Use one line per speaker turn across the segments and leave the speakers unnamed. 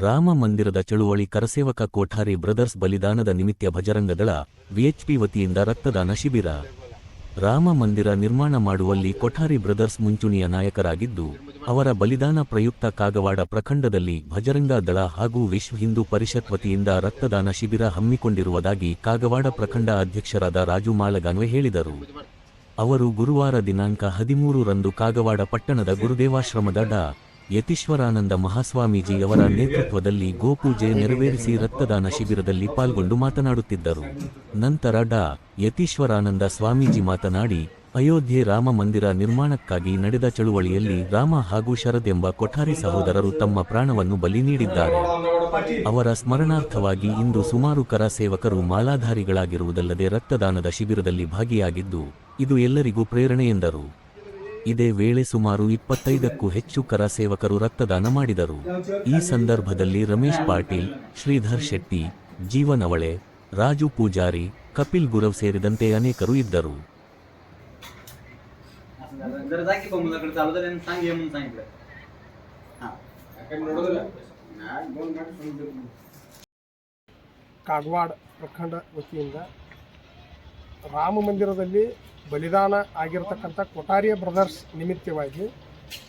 ರಾಮ ಮಂದಿರದ ಚಳುವಳಿ ಕರಸೇವಕ ಕೋಠಾರಿ ಬ್ರದರ್ಸ್ ಬಲಿದಾನದ ನಿಮಿತ್ತ ಭಜರಂಗದಳ ವಿಎಚ್ಪಿ ವತಿಯಿಂದ ರಕ್ತದಾನ ಶಿಬಿರ. ರಾಮ ಮಂದಿರ ನಿರ್ಮಾಣ ಮಾಡುವಲ್ಲಿ ಕೋಠಾರಿ ಬ್ರದರ್ಸ್ ಮುಂಚೂಣಿಯ ನಾಯಕರಾಗಿದ್ದು, ಅವರ ಬಲಿದಾನ ಪ್ರಯುಕ್ತ ಕಾಗವಾಡ ಪ್ರಖಂಡದಲ್ಲಿ ಭಜರಂಗ ದಳ ಹಾಗೂ ವಿಶ್ವ ಹಿಂದೂ ಪರಿಷತ್ ವತಿಯಿಂದ ರಕ್ತದಾನ ಶಿಬಿರ ಹಮ್ಮಿಕೊಂಡಿರುವುದಾಗಿ ಕಾಗವಾಡ ಪ್ರಖಂಡ ಅಧ್ಯಕ್ಷರಾದ ರಾಜು ಮಾಳಗಾನ್ವೆ ಹೇಳಿದರು. ಅವರು ಗುರುವಾರ ದಿನಾಂಕ 13 ರಂದು ಕಾಗವಾಡ ಪಟ್ಟಣದ ಗುರುದೇವಾಶ್ರಮದ ಡಾ. ಯತೀಶ್ವರಾನಂದ ಮಹಾಸ್ವಾಮೀಜಿ ಅವರ ನೇತೃತ್ವದಲ್ಲಿ ಗೋಪೂಜೆ ನೆರವೇರಿಸಿ ರಕ್ತದಾನ ಶಿಬಿರದಲ್ಲಿ ಪಾಲ್ಗೊಂಡು ಮಾತನಾಡುತ್ತಿದ್ದರು. ನಂತರ ಡಾ. ಯತೀಶ್ವರಾನಂದ ಸ್ವಾಮೀಜಿ ಮಾತನಾಡಿ, ಅಯೋಧ್ಯೆ ರಾಮ ಮಂದಿರ ನಿರ್ಮಾಣಕ್ಕಾಗಿ ನಡೆದ ಚಳುವಳಿಯಲ್ಲಿ ರಾಮ ಹಾಗೂ ಶರದ್ ಎಂಬ ಕೋಠಾರಿ ಸಹೋದರರು ತಮ್ಮ ಪ್ರಾಣವನ್ನು ಬಲಿ ನೀಡಿದ್ದಾರೆ. ಅವರ ಸ್ಮರಣಾರ್ಥವಾಗಿ ಇಂದು ಸುಮಾರು ಕರ ಸೇವಕರು ಮಾಲಾಧಾರಿಗಳಾಗಿರುವುದಲ್ಲದೆ ರಕ್ತದಾನದ ಶಿಬಿರದಲ್ಲಿ ಭಾಗಿಯಾಗಿದ್ದು, ಇದು ಎಲ್ಲರಿಗೂ ಪ್ರೇರಣೆ ಎಂದರು. ಇದೇ ವೇಳೆ ಸುಮಾರು 25ಕ್ಕೂ ಹೆಚ್ಚು ಕರ ಸೇವಕರು ರಕ್ತದಾನ ಮಾಡಿದರು. ಈ ಸಂದರ್ಭದಲ್ಲಿ ರಮೇಶ್ ಪಾಟೀಲ್, ಶ್ರೀಧರ್ ಶೆಟ್ಟಿ, ಜೀವನ್ ಅವಳೆ, ರಾಜು ಪೂಜಾರಿ, ಕಪಿಲ್ ಗುರವ್ ಸೇರಿದಂತೆ ಅನೇಕರು ಇದ್ದರು.
ಕಾಗವಾಡ ಪ್ರಖಂಡ ವತಿಯಿಂದ ರಾಮ ಮಂದಿರದಲ್ಲಿ ಬಲಿದಾನ ಆಗಿರತಕ್ಕಂಥ ಕೋಠಾರಿಯ ಬ್ರದರ್ಸ್ ನಿಮಿತ್ತವಾಗಿ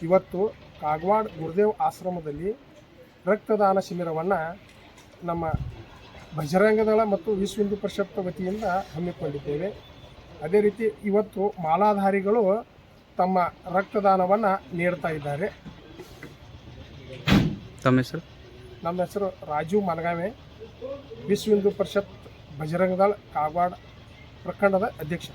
ಇವತ್ತು ಕಾಗವಾಡ ಗುರುದೇವ್ ಆಶ್ರಮದಲ್ಲಿ ರಕ್ತದಾನ ಶಿಬಿರವನ್ನು ನಮ್ಮ ಬಜರಂಗದಳ ಮತ್ತು ವಿಶ್ವ ಹಿಂದೂ ಪರಿಷತ್ ವತಿಯಿಂದ ಹಮ್ಮಿಕೊಂಡಿದ್ದೇವೆ. ಅದೇ ರೀತಿ ಇವತ್ತು ಮಾಲಾಧಾರಿಗಳು ತಮ್ಮ ರಕ್ತದಾನವನ್ನು ನೀಡ್ತಾ ಇದ್ದಾರೆ.
ತಮ್ಮ ಹೆಸರು?
ನಮ್ಮ ಹೆಸರು ರಾಜು ಮಾಳಗಾನ್ವೆ, ವಿಶ್ವ ಹಿಂದೂ ಪರಿಷತ್ ಬಜರಂಗದಳ ಕಾಗವಾಡ ಪ್ರಖಂಡದ ಅಧ್ಯಕ್ಷ.